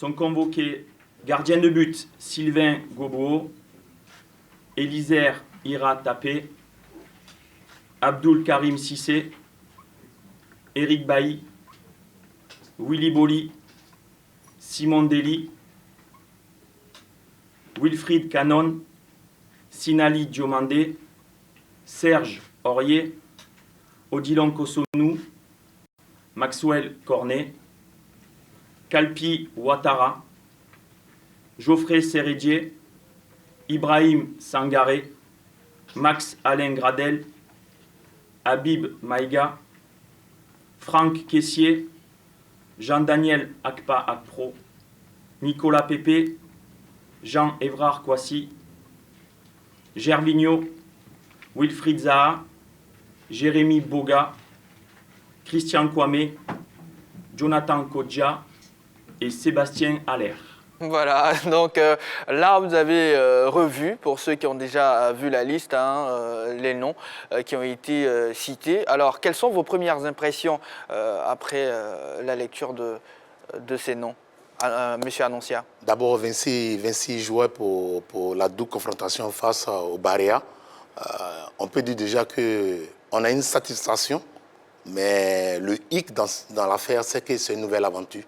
Sont convoqués gardien de but Sylvain Gobo, Éliser Ira Tapé, Abdul Karim Sissé, Eric Bailly, Willy Boli, Simon Deli, Wilfried Canon, Sinali Diomandé, Serge Aurier, Odilon Kosonou, Maxwell Cornet, Kalpi Ouattara, Geoffrey Sérédier, Ibrahim Sangaré, Max Alain Gradel, Habib Maïga, Franck Caissier, Jean-Daniel Akpa Akpro, Nicolas Pépé, Jean-Évrard Kouassi, Gervinho, Wilfried Zaha, Jérémy Boga, Christian Kwame, Jonathan Kodja et Sébastien Aller. Voilà, donc là vous avez revu, pour ceux qui ont déjà vu la liste, les noms qui ont été cités. Alors, quelles sont vos premières impressions après la lecture de ces noms, Monsieur Annoncia? D'abord, 26 joueurs pour la double confrontation face au Barea. On peut dire déjà qu'on a une satisfaction, mais le hic dans l'affaire, c'est que c'est une nouvelle aventure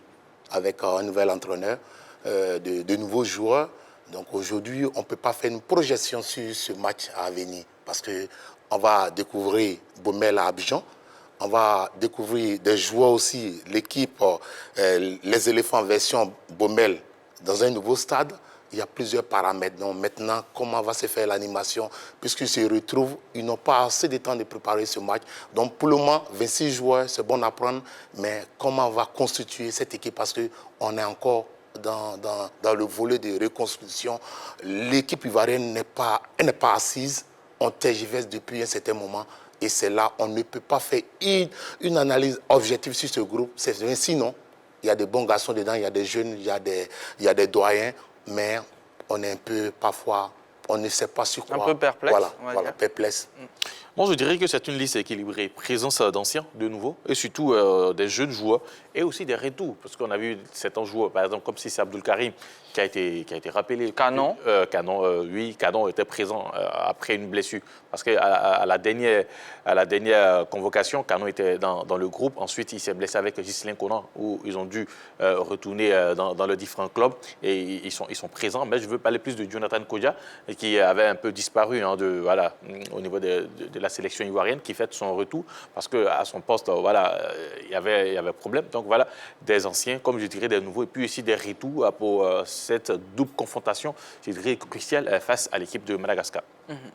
avec un nouvel entraîneur. De nouveaux joueurs. Donc aujourd'hui, on ne peut pas faire une projection sur ce match à venir parce qu'on va découvrir Baumel à Abidjan, on va découvrir des joueurs aussi, l'équipe, les éléphants version Baumel dans un nouveau stade. Il y a plusieurs paramètres. Donc maintenant, comment va se faire l'animation? Puisqu'ils se retrouvent, ils n'ont pas assez de temps de préparer ce match. Donc pour le moment, 26 joueurs, c'est bon à prendre, mais comment on va constituer cette équipe? Parce qu'on est encore dans le volet de reconstruction. L'équipe ivoirienne n'est pas assise, on tergiverse depuis un certain moment et c'est là on ne peut pas faire une analyse objective sur ce groupe. Sinon, il y a des bons garçons dedans, il y a des jeunes, il y a des doyens, mais on est un peu parfois, on ne sait pas sur quoi. Un peu perplexe. Voilà, perplexe. Moi, je dirais que c'est une liste équilibrée. Présence d'anciens, de nouveaux, et surtout des jeunes joueurs, et aussi des retours. Parce qu'on a vu certains joueurs, par exemple, comme si c'est Abdul Karim, qui a été rappelé. Canon. Oui, Canon était présent après une blessure. Parce qu'à la dernière convocation, Canon était dans le groupe. Ensuite, il s'est blessé avec Ghislain Conan, où ils ont dû retourner dans les différents clubs. Et ils sont présents. Mais je veux parler plus de Jonathan Kodja, qui avait un peu disparu au niveau de la sélection ivoirienne, qui fait son retour. Parce qu'à son poste, il y avait problème. Donc voilà, des anciens, comme je dirais, des nouveaux. Et puis aussi des retours pour cette double confrontation, je dirais, cruciale face à l'équipe de Madagascar.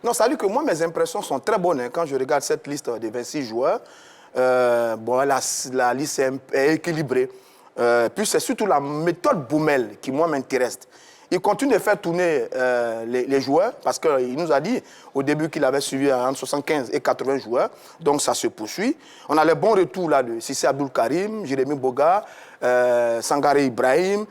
Non, ça veut dire que moi, mes impressions sont très bonnes quand je regarde cette liste de 26 joueurs. La liste est équilibrée. Puis c'est surtout la méthode Baumel qui, moi, m'intéresse. Il continue de faire tourner les joueurs parce qu'il nous a dit au début qu'il avait suivi entre 75 et 80 joueurs. Donc ça se poursuit. On a les bons retours là de Sissé Abdul Karim, Jérémy Boga, Sangaré Ibrahim,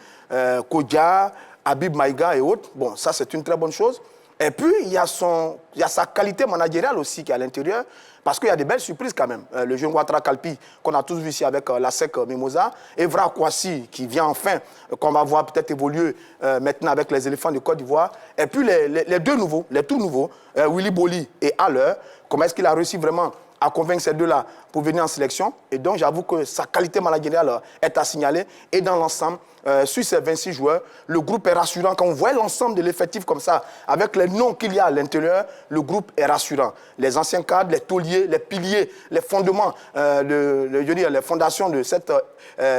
Kodja, Habib Maïga et autres. Bon, ça c'est une très bonne chose. Et puis il y a sa qualité managériale aussi qui est à l'intérieur. Parce qu'il y a des belles surprises quand même. Le jeune Ouattara Kalpi, qu'on a tous vu ici avec la SEC Mimosa. Evra Kouassi, qui vient enfin, qu'on va voir peut-être évoluer maintenant avec les éléphants de Côte d'Ivoire. Et puis les deux nouveaux, les tout nouveaux, Willy Boli et Haller. Comment est-ce qu'il a réussi vraiment à convaincre ces deux-là pour venir en sélection? Et donc, j'avoue que sa qualité managériale est à signaler. Et dans l'ensemble, sur ces 26 joueurs, le groupe est rassurant. Quand on voit l'ensemble de l'effectif comme ça, avec les noms qu'il y a à l'intérieur, le groupe est rassurant. Les anciens cadres, les tauliers, les piliers, les fondements, les fondations de cette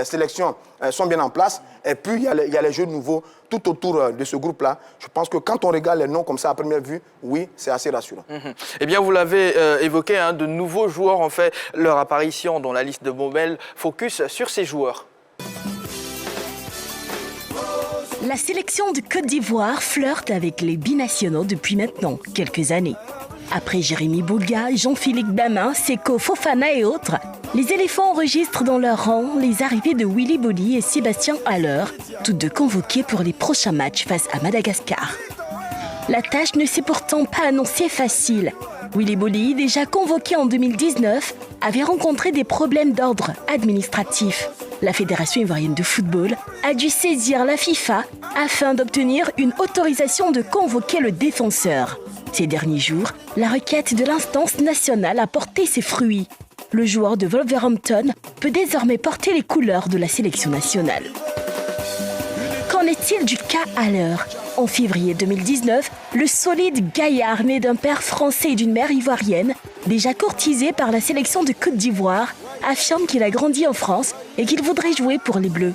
sélection sont bien en place. Et puis, il y a les jeunes nouveaux tout autour de ce groupe-là. Je pense que quand on regarde les noms comme ça à première vue, oui, c'est assez rassurant. Eh bien, vous l'avez évoqué, de nouveaux joueurs ont fait leur apparition dans la liste de Baumel. Focus sur ces joueurs. La sélection de Côte d'Ivoire flirte avec les binationaux depuis maintenant quelques années. Après Jérémy Boga, Jean-Philippe Damin, Seko Fofana et autres, les éléphants enregistrent dans leur rang les arrivées de Willy Boli et Sébastien Haller, tous deux convoqués pour les prochains matchs face à Madagascar. La tâche ne s'est pourtant pas annoncée facile. Willy Boli, déjà convoqué en 2019, avait rencontré des problèmes d'ordre administratif. La Fédération ivoirienne de football a dû saisir la FIFA afin d'obtenir une autorisation de convoquer le défenseur. Ces derniers jours, la requête de l'instance nationale a porté ses fruits. Le joueur de Wolverhampton peut désormais porter les couleurs de la sélection nationale. Qu'en est-il du cas Haller ? En février 2019, le solide gaillard né d'un père français et d'une mère ivoirienne, déjà courtisé par la sélection de Côte d'Ivoire, affirme qu'il a grandi en France et qu'il voudrait jouer pour les Bleus.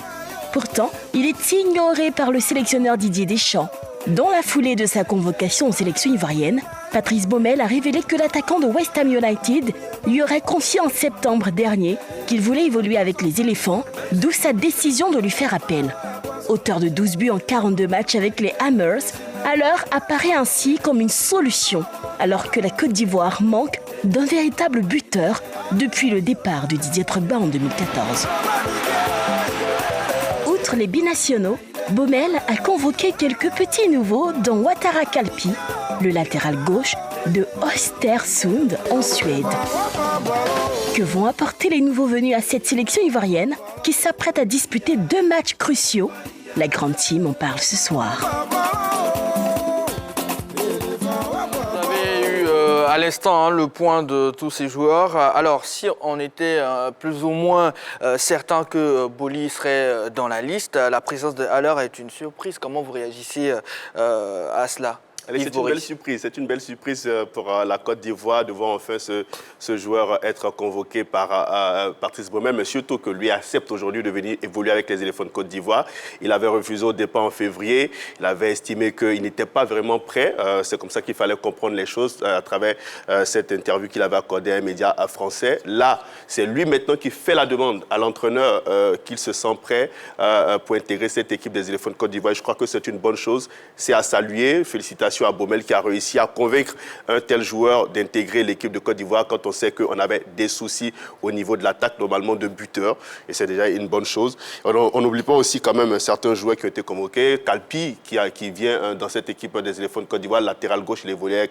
Pourtant, il est ignoré par le sélectionneur Didier Deschamps. Dans la foulée de sa convocation aux sélections ivoiriennes, Patrice Baumel a révélé que l'attaquant de West Ham United lui aurait confié en septembre dernier qu'il voulait évoluer avec les éléphants, d'où sa décision de lui faire appel. Auteur de 12 buts en 42 matchs avec les Hammers, Haller apparaît ainsi comme une solution, alors que la Côte d'Ivoire manque d'un véritable buteur depuis le départ de Didier Drogba en 2014. Outre les binationaux, Baumel a convoqué quelques petits nouveaux dont Ouattara Kalpi, le latéral gauche de Östersund en Suède. Que vont apporter les nouveaux venus à cette sélection ivoirienne qui s'apprête à disputer 2 matchs cruciaux? La grande team en parle ce soir. À l'instant, le point de tous ces joueurs. Alors, si on était plus ou moins certain que Boli serait dans la liste, la présence de Haller est une surprise. Comment vous réagissez à cela? C'est une belle surprise. C'est une belle surprise pour la Côte d'Ivoire de voir enfin ce joueur être convoqué par Patrice Baumel, mais surtout que lui accepte aujourd'hui de venir évoluer avec les éléphants de Côte d'Ivoire. Il avait refusé au départ en février. Il avait estimé qu'il n'était pas vraiment prêt. C'est comme ça qu'il fallait comprendre les choses à travers cette interview qu'il avait accordée à un média français. Là, c'est lui maintenant qui fait la demande à l'entraîneur qu'il se sent prêt pour intégrer cette équipe des éléphants de Côte d'Ivoire. Je crois que c'est une bonne chose. C'est à saluer. Félicitations à Baumel qui a réussi à convaincre un tel joueur d'intégrer l'équipe de Côte d'Ivoire quand on sait qu'on avait des soucis au niveau de l'attaque, normalement de buteur. Et c'est déjà une bonne chose. On n'oublie pas aussi quand même certains joueurs qui ont été convoqués. Kalpi qui vient dans cette équipe des éléphants de Côte d'Ivoire, latéral gauche, il évoluait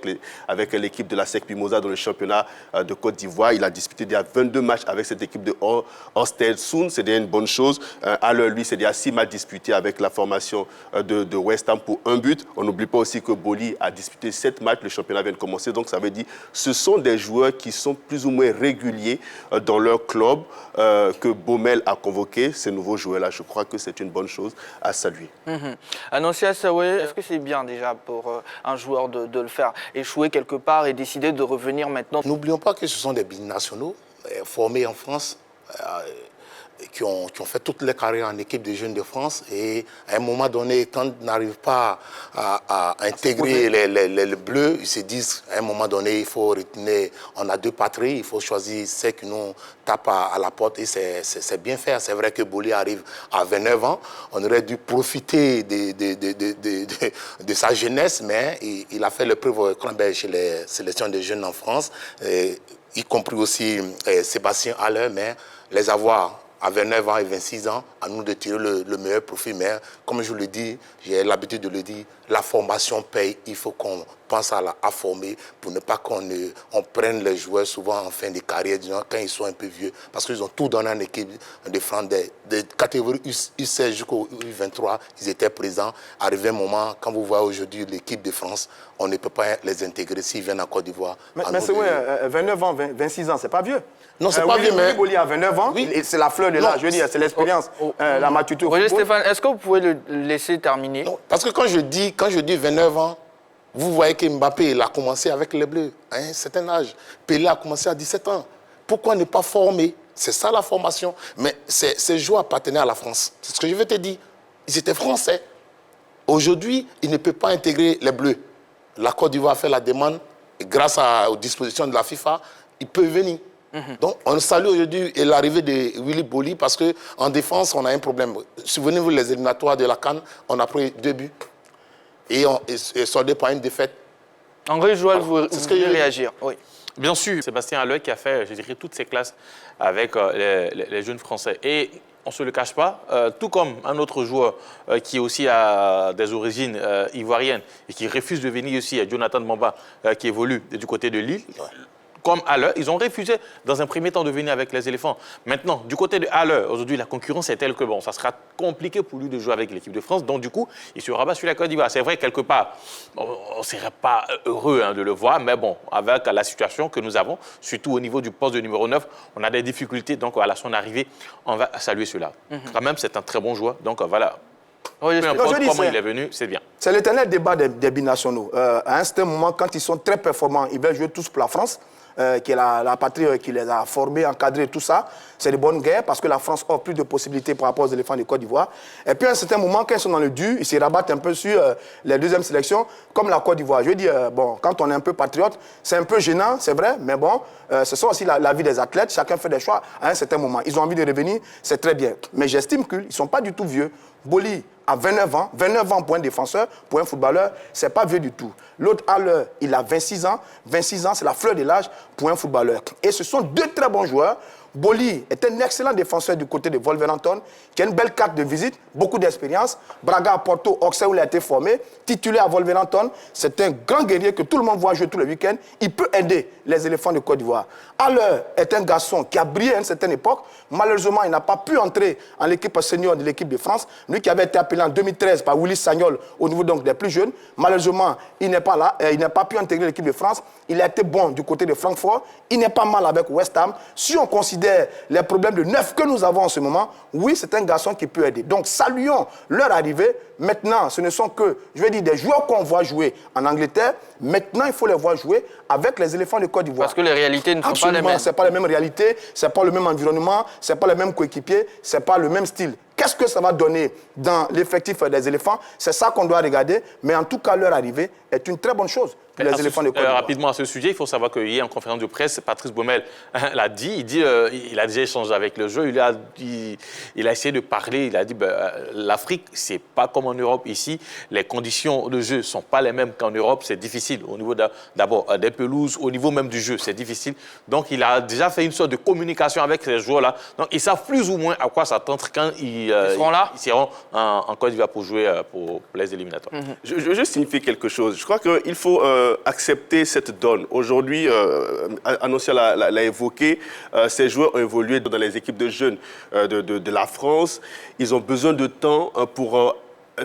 avec l'équipe de la SEC Mimosa dans le championnat de Côte d'Ivoire. Il a disputé déjà 22 matchs avec cette équipe de Östersund. C'est déjà une bonne chose. Haller, lui, c'est déjà 6 matchs disputés avec la formation de West Ham pour 1 but. On n'oublie pas aussi que Boli a disputé 7 matchs, le championnat vient de commencer, donc ça veut dire que ce sont des joueurs qui sont plus ou moins réguliers dans leur club que Baumel a convoqué. Ces nouveaux joueurs-là, je crois que c'est une bonne chose à saluer. Annoncia Sawé, est-ce que c'est bien déjà pour un joueur de le faire échouer quelque part et décider de revenir maintenant? N'oublions pas que ce sont des binationaux formés en France, qui ont fait toutes les carrières en équipe de jeunes de France, et à un moment donné, quand ils n'arrivent pas à intégrer les Bleus, ils se disent à un moment donné, il faut retenir, on a 2 patries, il faut choisir ceux qui nous tapent à la porte, et c'est bien fait. C'est vrai que Boli arrive à 29 ans, on aurait dû profiter de sa jeunesse, mais il a fait le preuve chez les sélections de jeunes en France, y compris aussi Sébastien Haller, mais les avoir à 29 ans et 26 ans, à nous de tirer le meilleur profit. Mais comme je le dis, j'ai l'habitude de le dire, la formation paye. Il faut qu'on pense à former pour ne pas qu'on prenne les joueurs souvent en fin de carrière, disons, quand ils sont un peu vieux. Parce qu'ils ont tout donné en équipe de France, des catégories U16 jusqu'au U23, ils étaient présents. Arrivé un moment, quand vous voyez aujourd'hui l'équipe de France, on ne peut pas les intégrer s'ils viennent en Côte d'Ivoire. Mais c'est vrai, 29 ans, 26 ans, c'est pas vieux. Non, c'est pas vieux, mais... Boli a 29 ans, oui. C'est la fleur de l'âge, je veux dire, c'est l'expérience, la maturité au Roger football. Stéphane, est-ce que vous pouvez le laisser terminer? Non, parce que quand je dis 29 ans, vous voyez que Mbappé, il a commencé avec les Bleus à un certain âge. Pelé a commencé à 17 ans. Pourquoi ne pas former? C'est ça la formation. Mais ces joueurs appartenaient à la France. C'est ce que je veux te dire. Ils étaient français. Aujourd'hui, ils ne peuvent pas intégrer les Bleus. La Côte d'Ivoire a fait la demande, et grâce aux dispositions de la FIFA, ils peuvent venir. Donc, on salue aujourd'hui l'arrivée de Willy Boli parce qu'en défense, on a un problème. Souvenez-vous, les éliminatoires de la CAN, on a pris 2 buts et soldé par une défaite. André Joël, vous voulez réagir? Oui. Bien sûr, Sébastien Haller qui a fait, je dirais, toutes ses classes avec les jeunes Français. Et on ne se le cache pas, tout comme un autre joueur qui aussi a des origines ivoiriennes et qui refuse de venir ici, Jonathan Mamba, qui évolue du côté de Lille. comme Haller, ils ont refusé dans un premier temps de venir avec les éléphants. Maintenant, du côté de Haller, aujourd'hui, la concurrence est telle que bon, ça sera compliqué pour lui de jouer avec l'équipe de France. Donc, du coup, il se rabat sur la Côte d'Ivoire. C'est vrai, quelque part, on ne serait pas heureux de le voir, mais bon, avec la situation que nous avons, surtout au niveau du poste de numéro 9, on a des difficultés. Donc, à son arrivée, on va saluer cela. Quand même, c'est un très bon joueur. Donc, voilà. Oui, Peu importe comment il est venu, c'est bien. C'est l'éternel débat des binationaux. À un certain moment, quand ils sont très performants, ils veulent jouer tous pour la France, qui est la patrie qui les a formés, encadrés, tout ça. C'est de bonnes guerres parce que la France offre plus de possibilités par rapport aux éléphants de Côte d'Ivoire. Et puis à un certain moment, quand ils sont dans le dur, ils se rabattent un peu sur les deuxièmes sélections, comme la Côte d'Ivoire. Je veux dire, bon, quand on est un peu patriote, c'est un peu gênant, c'est vrai, mais bon, ce sont aussi la vie des athlètes. Chacun fait des choix à un certain moment. Ils ont envie de revenir, c'est très bien. Mais j'estime qu'ils ne sont pas du tout vieux. Boli a 29 ans pour un défenseur, pour un footballeur, c'est pas vieux du tout. L'autre, Haller, il a 26 ans. 26 ans, c'est la fleur de l'âge pour un footballeur. Et ce sont deux très bons joueurs. Boli est un excellent défenseur du côté de Wolverhampton, qui a une belle carte de visite, beaucoup d'expérience. Braga à Porto, Auxerre où il a été formé, titulaire à Wolverhampton. C'est un grand guerrier que tout le monde voit jouer tous les week-ends. Il peut aider les éléphants de Côte d'Ivoire. Haller est un garçon qui a brillé à une certaine époque. Malheureusement, il n'a pas pu entrer en l'équipe senior de l'équipe de France. Lui qui avait été appelé en 2013 par Willy Sagnol au niveau donc des plus jeunes. Malheureusement, il n'est pas là. Il n'a pas pu intégrer l'équipe de France. Il a été bon du côté de Francfort. Il n'est pas mal avec West Ham. Si on considère les problèmes de neuf que nous avons en ce moment, oui, c'est un garçon qui peut aider. Donc, saluons leur arrivée. Maintenant, ce ne sont que, je vais dire, des joueurs qu'on voit jouer en Angleterre. Maintenant, il faut les voir jouer avec les éléphants de Côte d'Ivoire. Parce que les réalités ne sont pas les mêmes. Ce n'est pas les mêmes réalités, ce n'est pas le même environnement, ce n'est pas les mêmes coéquipiers, ce n'est pas le même style. Qu'est-ce que ça va donner dans l'effectif des éléphants? C'est ça qu'on doit regarder. Mais en tout cas, leur arrivée est une très bonne chose pour les éléphants de Côte d'Ivoire. Rapidement à ce sujet, il faut savoir qu'hier en conférence de presse, Patrice Baumel l'a dit. Il a déjà échangé avec le jeu. Il a essayé de parler. Il a dit l'Afrique, c'est pas comme en Europe ici. Les conditions de jeu sont pas les mêmes qu'en Europe. C'est difficile au niveau d'abord des pelouses, au niveau même du jeu, c'est difficile. Donc il a déjà fait une sorte de communication avec ces joueurs-là. Donc ils savent plus ou moins à quoi s'attendre quand ils seront là. Ils seront en Côte d'Ivoire pour jouer pour les éliminatoires. Je veux juste signifier quelque chose. Je crois qu'il faut accepter cette donne. Aujourd'hui, Annoncia l'a évoqué, ces joueurs ont évolué dans les équipes de jeunes de la France. Ils ont besoin de temps pour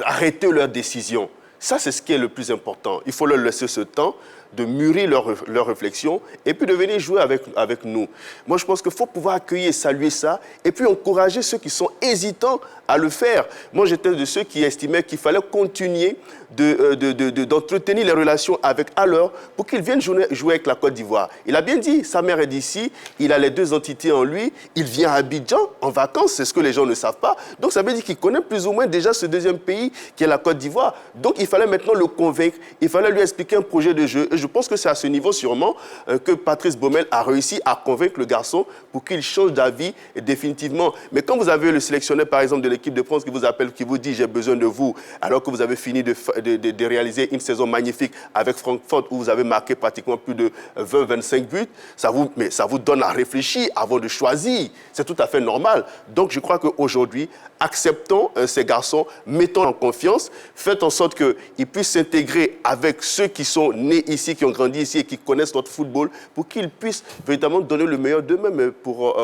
arrêter leurs décisions. Ça, c'est ce qui est le plus important. Il faut leur laisser ce temps de mûrir leur réflexion et puis de venir jouer avec nous. Moi, je pense qu'il faut pouvoir accueillir et saluer ça et puis encourager ceux qui sont hésitants à le faire. Moi, j'étais de ceux qui estimaient qu'il fallait continuer d'entretenir les relations avec Haller pour qu'il vienne jouer avec la Côte d'Ivoire. Il a bien dit, sa mère est d'ici, il a les deux entités en lui, il vient à Abidjan en vacances, c'est ce que les gens ne savent pas. Donc, ça veut dire qu'il connaît plus ou moins déjà ce deuxième pays qui est la Côte d'Ivoire. Donc, il fallait maintenant le convaincre, il fallait lui expliquer un projet de jeu. Et je pense que c'est à ce niveau sûrement que Patrice Baumel a réussi à convaincre le garçon pour qu'il change d'avis définitivement. Mais quand vous avez le sélectionneur, par exemple, de l'équipe de France qui vous appelle, qui vous dit « j'ai besoin de vous », alors que vous avez fini de réaliser une saison magnifique avec Francfort où vous avez marqué pratiquement plus de 20-25 buts, ça vous donne à réfléchir avant de choisir. C'est tout à fait normal. Donc je crois qu'aujourd'hui, acceptons ces garçons, mettons en confiance, faites en sorte qu'ils puissent s'intégrer avec ceux qui sont nés ici, qui ont grandi ici et qui connaissent notre football, pour qu'ils puissent véritablement donner le meilleur d'eux-mêmes pour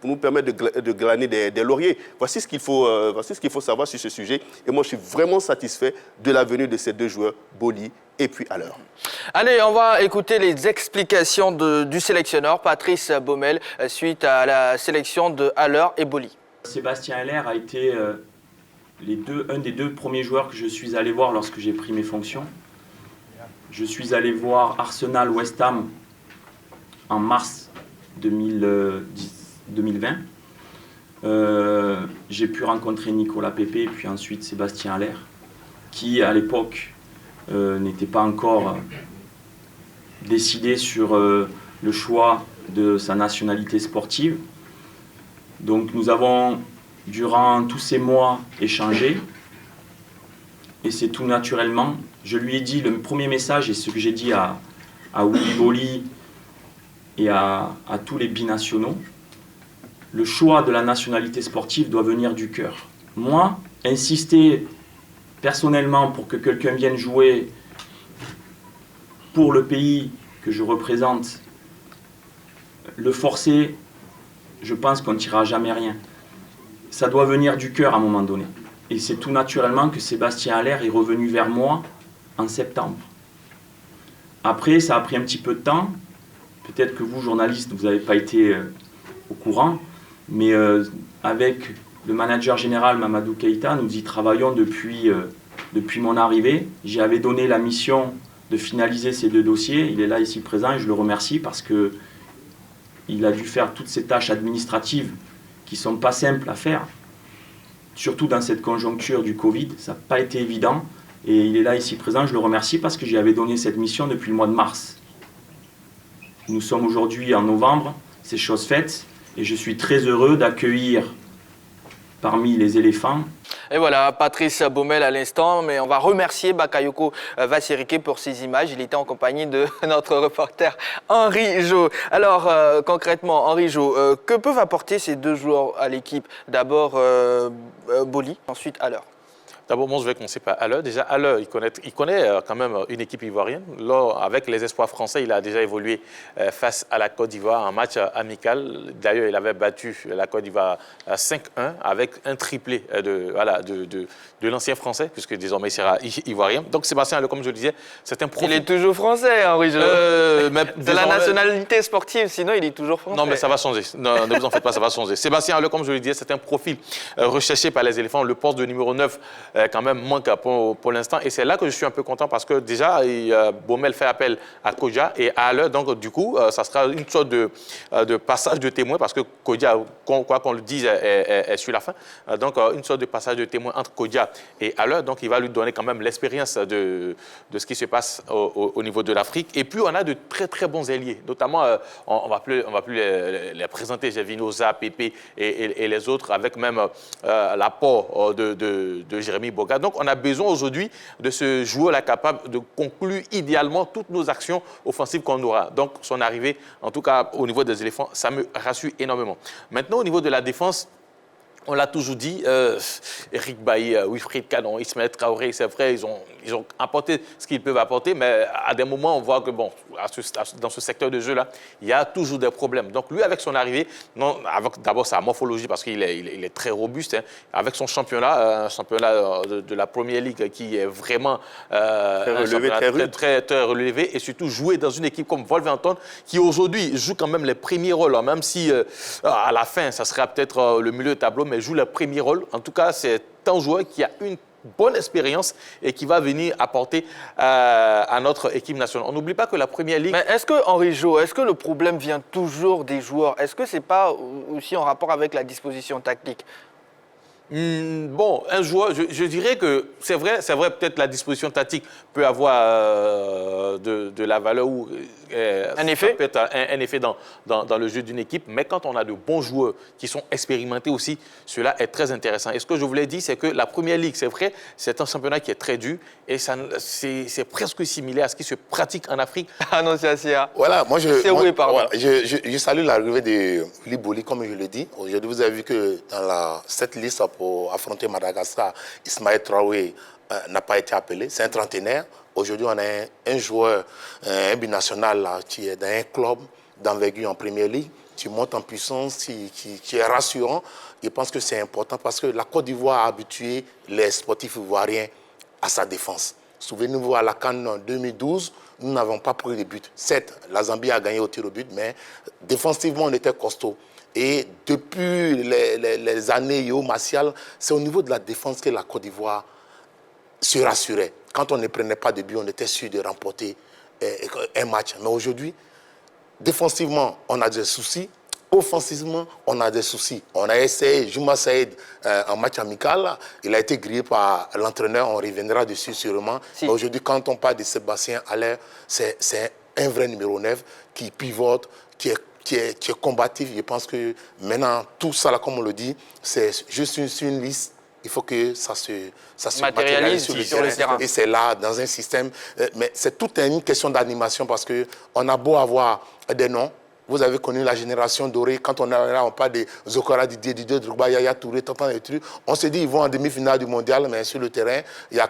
nous permettre de glaner des lauriers. Voici ce qu'il faut savoir sur ce sujet. Et moi, je suis vraiment satisfait de la venue de ces deux joueurs, Boli et puis Haller. Allez, on va écouter les explications du sélectionneur Patrice Baumel suite à la sélection de Haller et Boli. Sébastien Haller a été un des deux premiers joueurs que je suis allé voir lorsque j'ai pris mes fonctions. Je suis allé voir Arsenal West Ham en mars 2020. J'ai pu rencontrer Nicolas Pepe et puis ensuite Sébastien Haller, qui à l'époque n'était pas encore décidé sur le choix de sa nationalité sportive. Donc nous avons, durant tous ces mois, échangé. Et c'est tout naturellement. Je lui ai dit, le premier message, et ce que j'ai dit à Willy Boli et à tous les binationaux, le choix de la nationalité sportive doit venir du cœur. Moi, insister personnellement pour que quelqu'un vienne jouer pour le pays que je représente le forcer, je pense qu'on ne tirera jamais rien. Ça doit venir du cœur à un moment donné. Et c'est tout naturellement que Sébastien Haller est revenu vers moi en septembre. Après, ça a pris un petit peu de temps. Peut-être que vous, journalistes, vous n'avez pas été au courant, mais avec le manager général Mamadou Keïta, nous y travaillons depuis mon arrivée. J'y avais donné la mission de finaliser ces 2 dossiers. Il est là ici présent et je le remercie parce qu'il a dû faire toutes ces tâches administratives qui ne sont pas simples à faire. Surtout dans cette conjoncture du Covid, ça n'a pas été évident. Et il est là ici présent, je le remercie parce que j'y avais donné cette mission depuis le mois de mars. Nous sommes aujourd'hui en novembre, c'est chose faite. Et je suis très heureux d'accueillir parmi les éléphants. Et voilà, Patrice Baumel à l'instant, mais on va remercier Bakayoko Vassirike pour ces images. Il était en compagnie de notre reporter Henri Jo. Alors, concrètement, Henri Jo, que peuvent apporter ces 2 joueurs à l'équipe? D'abord, Boli, ensuite Haller. D'abord, moi, je vais commencer par Haller. Déjà, Haller, il connaît quand même une équipe ivoirienne. Là, avec les espoirs français, il a déjà évolué face à la Côte d'Ivoire en match amical. D'ailleurs, il avait battu la Côte d'Ivoire 5-1 avec un triplé de l'ancien français, puisque désormais, il sera ivoirien. Donc, Sébastien Haller, comme je le disais, c'est un profil. Il est toujours français, Henri Jo. C'est la nationalité sportive, sinon il est toujours français. Non, mais ça va changer. Non, ne vous en faites pas, ça va changer. Sébastien Haller, comme je le disais, c'est un profil recherché par les éléphants. Le poste de numéro 9 quand même manque pour l'instant. Et c'est là que je suis un peu content parce que déjà, Baumel fait appel à Kodja et à Haller. Donc, du coup, ça sera une sorte de passage de témoin parce que Kodja, quoi qu'on le dise, est sur la fin. Donc, une sorte de passage de témoin entre Kodja et Haller. Donc, il va lui donner quand même l'expérience de ce qui se passe au niveau de l'Afrique. Et puis, on a de très, très bons ailiers. Notamment, on va plus les présenter, Gervinosa, Pépé et les autres, avec même l'apport de Jérémy Boga. Donc, on a besoin aujourd'hui de ce joueur-là capable de conclure idéalement toutes nos actions offensives qu'on aura. Donc, son arrivée, en tout cas au niveau des éléphants, ça me rassure énormément. Maintenant, au niveau de la défense, on l'a toujours dit, Eric Bailly, Wilfried Canon, Ismaël Traoré, c'est vrai, ils ont apporté ce qu'ils peuvent apporter, mais à des moments, on voit que bon, dans ce secteur de jeu-là, il y a toujours des problèmes. Donc lui, avec son arrivée, avec d'abord sa morphologie, parce qu'il est très robuste, hein, avec son championnat, un championnat de la Premier League qui est vraiment très relevé, et surtout jouer dans une équipe comme Wolverhampton, qui aujourd'hui joue quand même les premiers rôles, hein, même si à la fin, ça sera peut-être le milieu de tableau, mais joue le premier rôle. En tout cas, c'est un joueur qui a une bonne expérience et qui va venir apporter à notre équipe nationale. On n'oublie pas que la Première Ligue... Mais est-ce que, Henri Jo, est-ce que le problème vient toujours des joueurs? Est-ce que ce n'est pas aussi en rapport avec la disposition tactique? Bon, un joueur, je dirais que c'est vrai, peut-être la disposition tactique peut avoir de la valeur ou un effet, peut être un effet dans le jeu d'une équipe, mais quand on a de bons joueurs qui sont expérimentés aussi, cela est très intéressant. Et ce que je voulais dire, c'est que la Première Ligue, c'est vrai, c'est un championnat qui est très dur et c'est presque similaire à ce qui se pratique en Afrique. Ah non, c'est assez... Voilà, moi je salue l'arrivée de Liboli, comme je l'ai dit. Aujourd'hui, vous avez vu que dans cette liste pour affronter Madagascar, Ismaël Traoré n'a pas été appelé. C'est un trentenaire. Aujourd'hui, on a un joueur, un binational là, qui est dans un club d'envergure en Première Ligue, qui monte en puissance, qui est rassurant. Je pense que c'est important parce que la Côte d'Ivoire a habitué les sportifs ivoiriens à sa défense. Souvenez-vous, à la CAN en 2012, nous n'avons pas pris de but. Certes, la Zambie a gagné au tir au but, mais défensivement, on était costaud. Et depuis les années Yo-Martial, c'est au niveau de la défense que la Côte d'Ivoire se rassurait. Quand on ne prenait pas de but, on était sûr de remporter un match. Mais aujourd'hui, défensivement, on a des soucis. Offensivement, on a des soucis. On a essayé, Juma Saïd, en match amical, il a été grillé par l'entraîneur, on reviendra dessus sûrement. Si. Aujourd'hui, quand on parle de Sébastien Haller, c'est un vrai numéro 9 qui pivote, qui est combatif. Je pense que maintenant, tout ça, là, comme on le dit, c'est juste une liste. Il faut que ça se matérialise sur le terrain. Et c'est là, dans un système. Mais c'est toute une question d'animation parce qu'on a beau avoir des noms, Vous avez connu la génération dorée. Quand on est là, on parle de Zokora, Didier Drogba, Yaya Touré, Tantan et trucs. On se dit ils vont en demi-finale du mondial, mais sur le terrain, il y a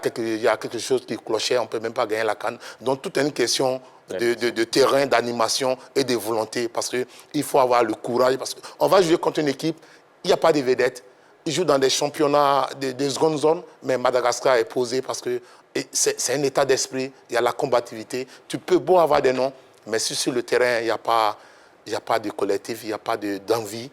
quelque chose qui clochait. On ne peut même pas gagner la CAN. Donc tout est une question de terrain, d'animation et de volonté. Parce qu'il faut avoir le courage. Parce qu'on va jouer contre une équipe, il n'y a pas de vedettes. Ils jouent dans des championnats de seconde zone, mais Madagascar est posé parce que c'est un état d'esprit. Il y a la combativité. Tu peux beau avoir des noms, mais si sur le terrain, il n'y a pas de collectif, il n'y a pas d'envie.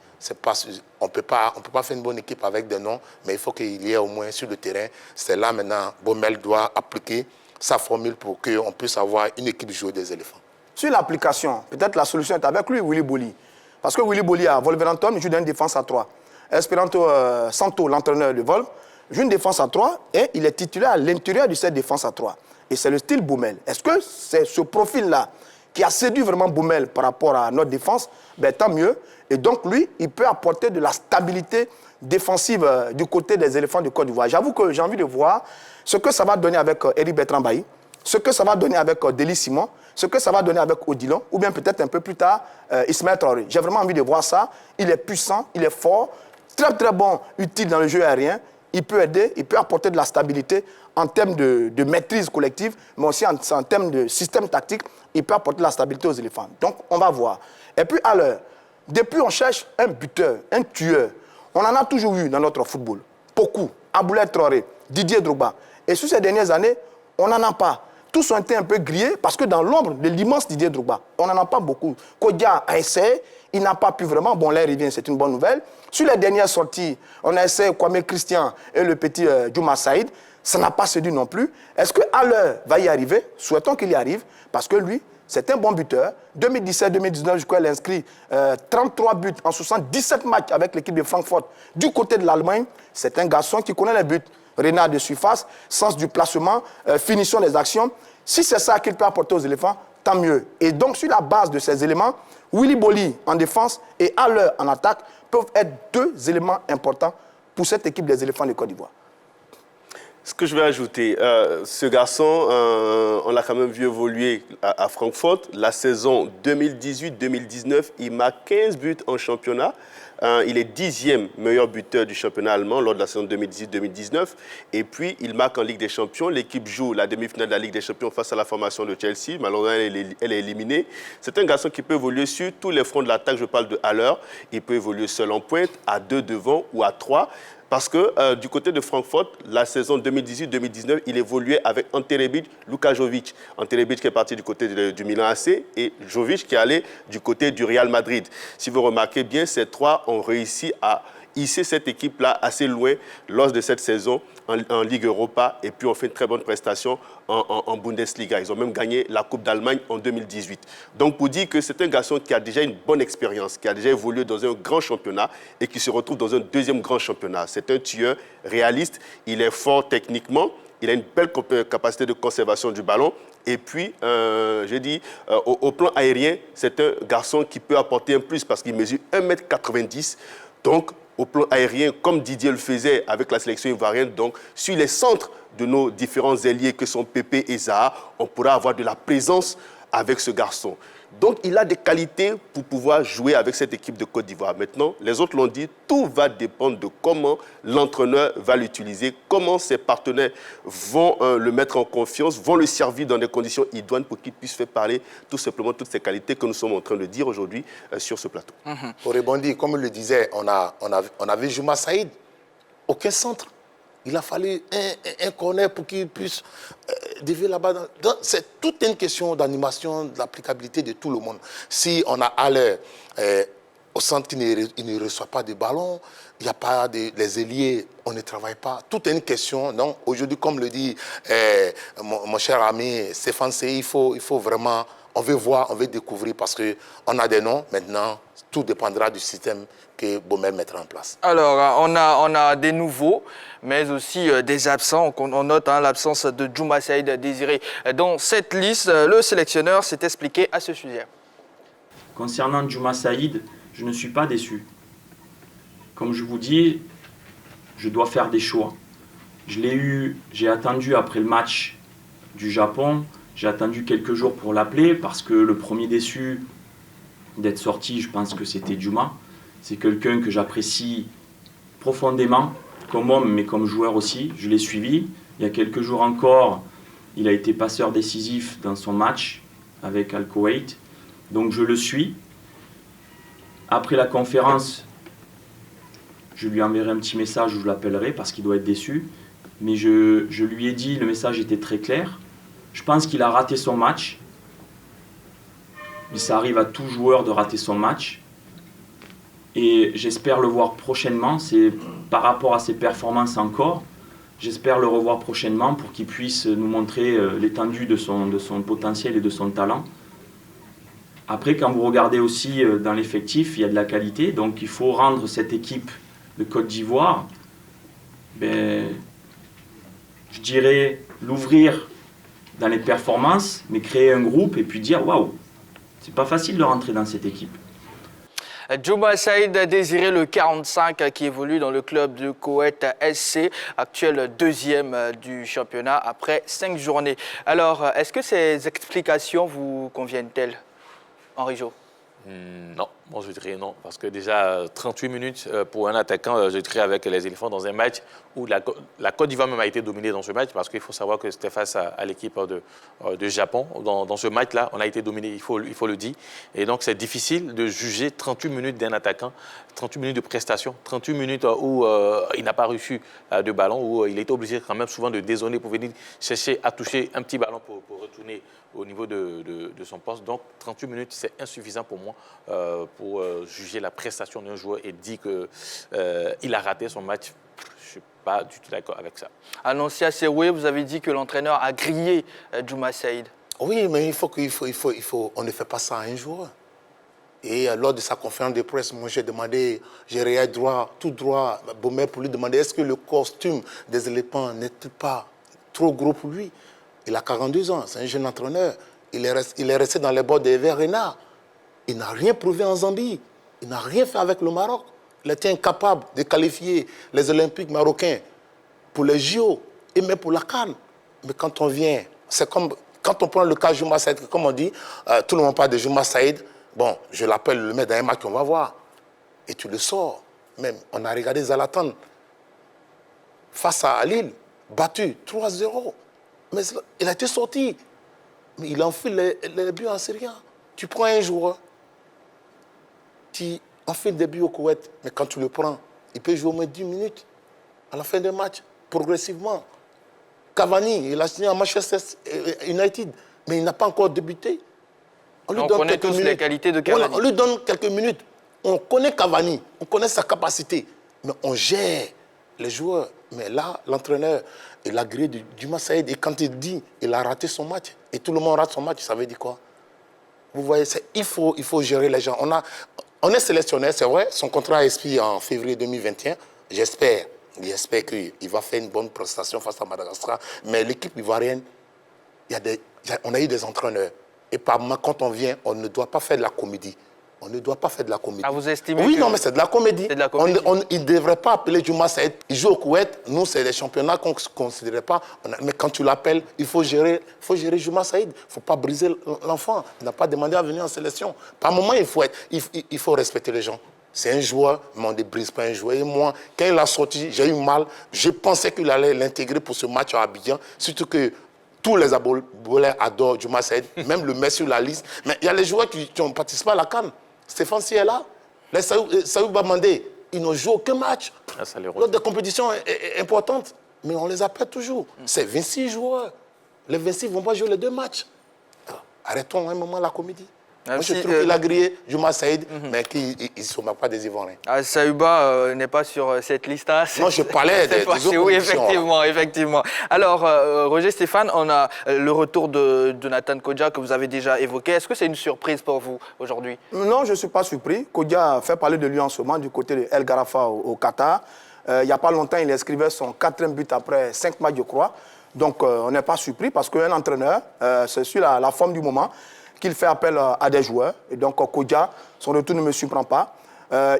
On ne peut pas faire une bonne équipe avec des noms, mais il faut qu'il y ait au moins sur le terrain. C'est là maintenant, Baumel doit appliquer sa formule pour qu'on puisse avoir une équipe jouer des éléphants. Sur l'application, peut-être la solution est avec lui, Willy Boli. Parce que Willy Boli à Wolverhampton, il joue dans une défense à 3. Esperanto Santo, l'entraîneur de Vol, joue une défense à 3 et il est titulaire à l'intérieur de cette défense à 3. Et c'est le style Baumel. Est-ce que c'est ce profil-là qui a séduit vraiment Baumel par rapport à notre défense? Ben, tant mieux. Et donc, lui, il peut apporter de la stabilité défensive du côté des éléphants de Côte d'Ivoire. J'avoue que j'ai envie de voir ce que ça va donner avec Eric Bertrand Bailly, ce que ça va donner avec Délis Simon, ce que ça va donner avec Odilon, ou bien peut-être un peu plus tard, Ismaël Traoré. J'ai vraiment envie de voir ça. Il est puissant, il est fort, très très bon, utile dans le jeu aérien. Il peut aider, il peut apporter de la stabilité en termes de maîtrise collective, mais aussi en termes de système tactique, il peut apporter de la stabilité aux éléphants. Donc, on va voir. Et puis, à l'heure, depuis, on cherche un buteur, un tueur. On en a toujours eu dans notre football. Beaucoup. Aboulaye Traoré, Didier Drogba. Et sur ces dernières années, on n'en a pas. Tous ont été un peu grillés parce que dans l'ombre de l'immense Didier Drogba, on n'en a pas beaucoup. Kodia a essayé, il n'a pas pu vraiment. Bon, là, il revient, c'est une bonne nouvelle. Sur les dernières sorties, on a essayé Kwame Christian et le petit Djouma Saïd. Ça n'a pas séduit non plus. Est-ce qu'à l'heure va y arriver? Souhaitons qu'il y arrive parce que lui, c'est un bon buteur. 2017-2019, je crois qu'il a inscrit 33 buts en 77 matchs avec l'équipe de Francfort du côté de l'Allemagne. C'est un garçon qui connaît les buts. Renard de surface, sens du placement, finition des actions. Si c'est ça qu'il peut apporter aux éléphants, tant mieux. Et donc, sur la base de ces éléments, Willy Boli en défense et à l'heure en attaque peuvent être deux éléments importants pour cette équipe des éléphants de Côte d'Ivoire. Ce que je vais ajouter, ce garçon, on l'a quand même vu évoluer à Francfort. La saison 2018-2019, il marque 15 buts en championnat. Il est 10e meilleur buteur du championnat allemand lors de la saison 2018-2019. Et puis, il marque en Ligue des Champions. L'équipe joue la demi-finale de la Ligue des Champions face à la formation de Chelsea. Malheureusement, elle est éliminée. C'est un garçon qui peut évoluer sur tous les fronts de l'attaque. Je parle de Haller. Il peut évoluer seul en pointe, à 2 devant ou à 3. Parce que du côté de Francfort, la saison 2018-2019, il évoluait avec Ante Rebic, Luka Jovic. Ante Rebic qui est parti du côté du Milan AC et Jovic qui est allé du côté du Real Madrid. Si vous remarquez bien, ces trois ont réussi à hisser cette équipe-là assez loin lors de cette saison en Ligue Europa et puis on fait une très bonne prestation en Bundesliga. Ils ont même gagné la Coupe d'Allemagne en 2018. Donc pour dire que c'est un garçon qui a déjà une bonne expérience, qui a déjà évolué dans un grand championnat et qui se retrouve dans un deuxième grand championnat. C'est un tueur réaliste, il est fort techniquement, il a une belle capacité de conservation du ballon. Et puis, je dis, au plan aérien, c'est un garçon qui peut apporter un plus parce qu'il mesure 1,90 m. Donc, au plan aérien, comme Didier le faisait avec la sélection ivoirienne, donc sur les centres de nos différents ailiers que sont Pépé et Zaha, on pourra avoir de la présence avec ce garçon. Donc, il a des qualités pour pouvoir jouer avec cette équipe de Côte d'Ivoire. Maintenant, les autres l'ont dit, tout va dépendre de comment l'entraîneur va l'utiliser, comment ses partenaires vont le mettre en confiance, vont le servir dans des conditions idoines pour qu'il puisse faire parler tout simplement toutes ces qualités que nous sommes en train de dire aujourd'hui sur ce plateau. Pour rebondir, comme je le disais, on avait Djouma Saïd, aucun centre. Il a fallu un corner pour qu'il puisse dévier là-bas. C'est toute une question d'animation, de l'applicabilité de tout le monde. Si on a Haller au centre, il ne reçoit pas de ballon, il n'y a pas les ailiers, on ne travaille pas. Tout est une question. Non, aujourd'hui, comme le dit mon cher ami Stéphane Sey, il faut vraiment, on veut voir, on veut découvrir parce qu'on a des noms maintenant. Tout dépendra du système que Baumel mettra en place. Alors, on a des nouveaux, mais aussi des absents. On note l'absence de Djouma Saïd Désiré. Dans cette liste, le sélectionneur s'est expliqué à ce sujet. Concernant Djouma Saïd, je ne suis pas déçu. Comme je vous dis, je dois faire des choix. J'ai attendu après le match du Japon, j'ai attendu quelques jours pour l'appeler parce que le premier déçu, d'être sorti, je pense que c'était Djouma. C'est quelqu'un que j'apprécie profondément, comme homme, mais comme joueur aussi. Je l'ai suivi. Il y a quelques jours encore, il a été passeur décisif dans son match avec Al Koweït. Donc je le suis. Après la conférence, je lui enverrai un petit message où je l'appellerai parce qu'il doit être déçu. Mais je lui ai dit, le message était très clair. Je pense qu'il a raté son match. Mais ça arrive à tout joueur de rater son match. Et j'espère le voir prochainement. C'est par rapport à ses performances encore. J'espère le revoir prochainement pour qu'il puisse nous montrer l'étendue de son potentiel et de son talent. Après, quand vous regardez aussi dans l'effectif, il y a de la qualité. Donc il faut rendre cette équipe de Côte d'Ivoire, je dirais, l'ouvrir dans les performances, mais créer un groupe et puis dire waouh, c'est pas facile de rentrer dans cette équipe. Djouma Saïd Désiré, le 45, qui évolue dans le club de Koweït SC, actuel 2e du championnat après 5 journées. Alors, est-ce que ces explications vous conviennent-elles, Henri Jo? Non, moi je dirais non, parce que déjà 38 minutes pour un attaquant, je dirais avec les éléphants dans un match où la Côte d'Ivoire même a été dominée dans ce match, parce qu'il faut savoir que c'était face à l'équipe de Japon. Dans ce match-là, on a été dominé, il faut le dire. Et donc c'est difficile de juger 38 minutes d'un attaquant, 38 minutes de prestation, 38 minutes où il n'a pas reçu de ballon, où il était obligé quand même souvent de dézoner pour venir chercher à toucher un petit ballon pour retourner au niveau de son poste. Donc 38 minutes, c'est insuffisant pour moi pour juger la prestation d'un joueur et dire qu'il a raté son match. Je ne suis pas du tout d'accord avec ça. Annoncia Seroué, vous avez dit que l'entraîneur a grillé Djouma Saïd. Oui, mais on ne fait pas ça à un joueur. Et lors de sa conférence de presse, moi j'ai demandé, j'ai réagi tout droit, Baumel, pour lui demander est-ce que le costume des éléphants n'est-il pas trop gros pour lui? Il a 42 ans, c'est un jeune entraîneur. Il est resté dans les bords des Verts Renards. Il n'a rien prouvé en Zambie. Il n'a rien fait avec le Maroc. Il était incapable de qualifier les Olympiques marocains pour les JO et même pour la CAN. Mais quand on vient, c'est comme quand on prend le cas de Djouma Saïd, comme on dit, tout le monde parle de Djouma Saïd. Bon, je l'appelle, le mettre dans un match qu'on va voir. Et tu le sors. Même, on a regardé Zlatan face à Lille, battu 3-0. Mais il a été sorti. Mais il enfile les buts en Syrie. Tu prends un joueur, tu enfiles des buts au Koweït, mais quand tu le prends, il peut jouer au moins 10 minutes à la fin du match, progressivement. Cavani, il a signé à Manchester United, mais il n'a pas encore débuté. On connaît tous les qualités de Cavani. Voilà, on lui donne quelques minutes. On connaît Cavani, on connaît sa capacité, mais on gère les joueurs. Mais là, l'entraîneur, il a grillé du Djouma Saïd. Et quand il dit qu'il a raté son match, et tout le monde rate son match, ça veut dire quoi? Vous voyez, il faut gérer les gens. On est sélectionnaire, c'est vrai. Son contrat expire en février 2021. J'espère qu'il va faire une bonne prestation face à Madagascar. Mais l'équipe ivoirienne, on a eu des entraîneurs. Et par moment, quand on vient, on ne doit pas faire de la comédie. On ne doit pas faire de la comédie. Ah, vous estimez Oui, non, mais c'est de la comédie. C'est de la comédie. Il ne devrait pas appeler Djouma Saïd. Il joue au Koweït. Nous, c'est des championnats qu'on ne considérait pas. Mais quand tu l'appelles, il faut gérer Djouma Saïd. Il ne faut pas briser l'enfant. Il n'a pas demandé à venir en sélection. Par moment, il faut respecter les gens. C'est un joueur, mais on ne brise pas un joueur. Et moi, quand il a sorti, j'ai eu mal. Je pensais qu'il allait l'intégrer pour ce match à Abidjan. Surtout que tous les Abolais adorent Djouma Saïd, même le met sur la liste. Mais il y a les joueurs qui ont participé à la CAN. Stéphane Si est là. Les Saïd Bamandé, ils n'ont joué aucun match. Lors des compétitions importantes. Mais on les appelle toujours. C'est 26 joueurs. Les 26 ne vont pas jouer les 2 matchs. Arrêtons un moment la comédie. Moi, je trouve qu'il a grillé Djouma Saïd, mais qu'il ne se moque pas des Ivoiriens. Saïba n'est pas sur cette liste-là. Non, je parlais des autres. Oui, effectivement. Alors, Roger Stéphane, on a le retour de Nathan Kodja que vous avez déjà évoqué. Est-ce que c'est une surprise pour vous aujourd'hui? Non, je ne suis pas surpris. Kodja fait parler de lui en ce moment du côté de El Gharafa au Qatar. Il n'y a pas longtemps, il inscrivait son 4e but après 5 matchs, je crois. Donc, on n'est pas surpris parce qu'un entraîneur, c'est sur la forme du moment qu'il fait appel à des joueurs. Et donc, Kodja, son retour ne me surprend pas.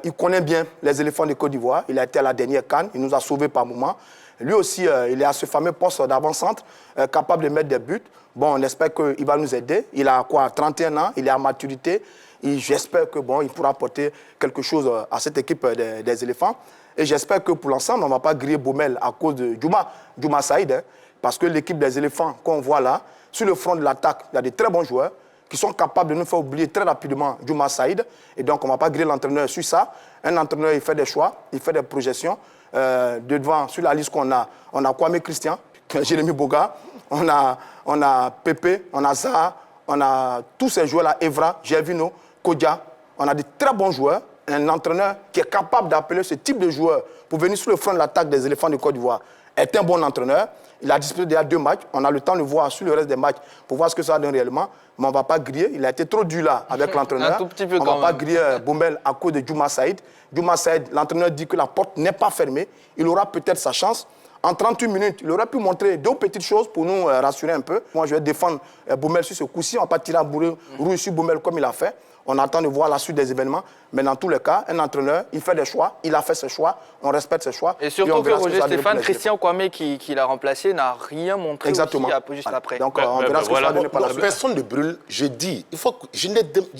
Il connaît bien les éléphants de Côte d'Ivoire. Il a été à la dernière CAN. Il nous a sauvés par moment. Lui aussi, il est à ce fameux poste d'avant-centre, capable de mettre des buts. Bon, on espère qu'il va nous aider. Il a quoi, 31 ans, il est à maturité. J'espère que bon, il pourra apporter quelque chose à cette équipe des éléphants. Et j'espère que pour l'ensemble, on ne va pas griller Baumel à cause de Djouma Saïd. Hein, parce que l'équipe des éléphants qu'on voit là, sur le front de l'attaque, il y a de très bons joueurs qui sont capables de nous faire oublier très rapidement Djouma Saïd. Et donc, on ne va pas griller l'entraîneur sur ça. Un entraîneur, il fait des choix, il fait des projections. Devant, sur la liste qu'on a, on a Kwame Christian, Jérémy Boga, on a Pepe, on a Zaha, on a tous ces joueurs-là, Evra, Gervino, Kodja. On a de très bons joueurs. Un entraîneur qui est capable d'appeler ce type de joueur pour venir sur le front de l'attaque des éléphants de Côte d'Ivoire est un bon entraîneur. Il a disputé déjà 2 matchs. On a le temps de voir sur le reste des matchs pour voir ce que ça donne réellement. Mais on ne va pas griller. Il a été trop dur là avec l'entraîneur. Un tout petit peu on ne va pas griller Baumel à cause de Djouma Saïd. Djouma Saïd, l'entraîneur dit que la porte n'est pas fermée. Il aura peut-être sa chance. En 38 minutes, il aurait pu montrer 2 petites choses pour nous rassurer un peu. Moi, je vais défendre Baumel sur ce coup-ci. On ne va pas tirer à bourreau rouge sur Baumel comme il a fait. On attend de voir la suite des événements. Mais dans tous les cas, un entraîneur, il fait des choix. Il a fait ses choix. On respecte ses choix. Et surtout que Roger Stéphane, Christian Kwame qui l'a remplacé n'a rien montré. Exactement. Aussi juste après. Donc on verra ce que ça va donner par la suite. Personne ne brûle. Je dis, je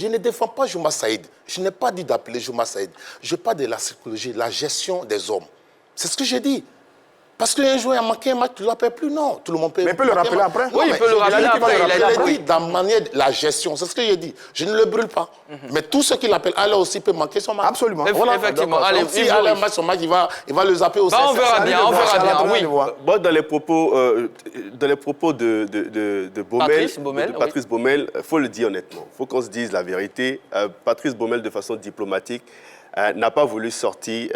ne défends pas Djouma Saïd. Je n'ai pas dit d'appeler Djouma Saïd. Je parle de la psychologie, la gestion des hommes. C'est ce que j'ai dit. Parce qu'un joueur a manqué un match, tu ne l'appelles plus, non. Tout le monde peut. Mais il peut le rappeler après. Oui, il peut le rappeler après. Il a dit dans la manière de la gestion. C'est ce que j'ai dit. Je ne le brûle pas. Mais tout ce qui l'appelle Alain aussi peut manquer son match. Absolument. Effectivement. Donc, Allez, si Alain manque son match, il va le zapper aussi. On verra bien. Oui. Bon, dans les propos de Baumel, Patrice Baumel, il faut le dire honnêtement. Il faut qu'on se dise la vérité. Patrice Baumel, de façon diplomatique, n'a pas voulu sortir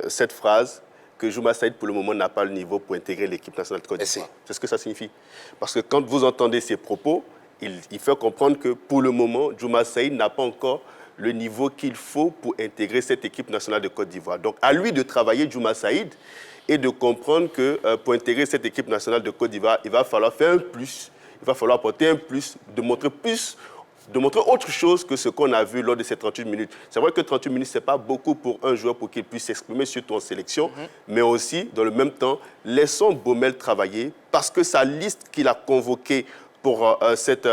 cette phrase que Djouma Saïd, pour le moment, n'a pas le niveau pour intégrer l'équipe nationale de Côte d'Ivoire. C'est ce que ça signifie. Parce que quand vous entendez ces propos, il fait comprendre que, pour le moment, Djouma Saïd n'a pas encore le niveau qu'il faut pour intégrer cette équipe nationale de Côte d'Ivoire. Donc, à lui de travailler, Djouma Saïd, et de comprendre que pour intégrer cette équipe nationale de Côte d'Ivoire, il va falloir faire un plus, il va falloir apporter un plus, de montrer autre chose que ce qu'on a vu lors de ces 38 minutes. C'est vrai que 38 minutes, ce n'est pas beaucoup pour un joueur pour qu'il puisse s'exprimer, surtout en sélection, mais aussi, dans le même temps, laissons Baumel travailler parce que sa liste qu'il a convoquée pour cette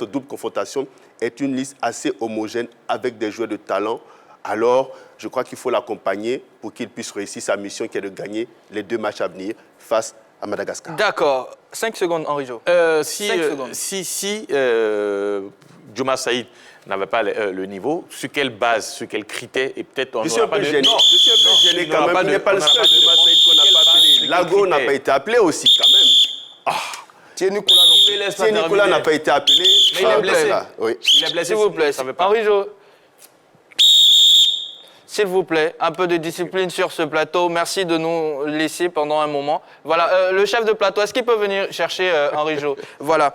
double confrontation est une liste assez homogène avec des joueurs de talent. Alors, je crois qu'il faut l'accompagner pour qu'il puisse réussir sa mission qui est de gagner les 2 matchs à venir face à Madagascar. D'accord. 5 secondes, Henri Jo. Si Djouma Saïd n'avait pas le niveau, sur quelle base, sur quels critères, et peut-être on Je suis un n'aura pas peu de... gêné. Je suis un peu gêné quand même. Il n'est pas le seul Djouma Saïd qu'on n'a pas appelé. Lago n'a pas été appelé aussi quand même. Thierry Nicolas n'a pas été appelé. Mais il est blessé. Oui. Il est blessé, S'il vous plaît. pas. Henri Jo. S'il vous plaît, un peu de discipline sur ce plateau. Merci de nous laisser pendant un moment. Voilà, le chef de plateau, est-ce qu'il peut venir chercher Henri Jo? Voilà.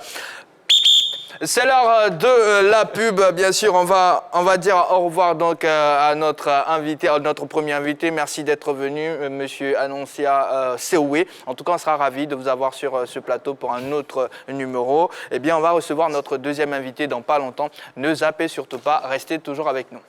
C'est l'heure de la pub, bien sûr. On va dire au revoir donc à notre invité, à notre premier invité. Merci d'être venu, Monsieur Annoncia Seoué. En tout cas, on sera ravis de vous avoir sur ce plateau pour un autre numéro. Eh bien, on va recevoir notre deuxième invité dans pas longtemps. Ne zappez surtout pas, restez toujours avec nous.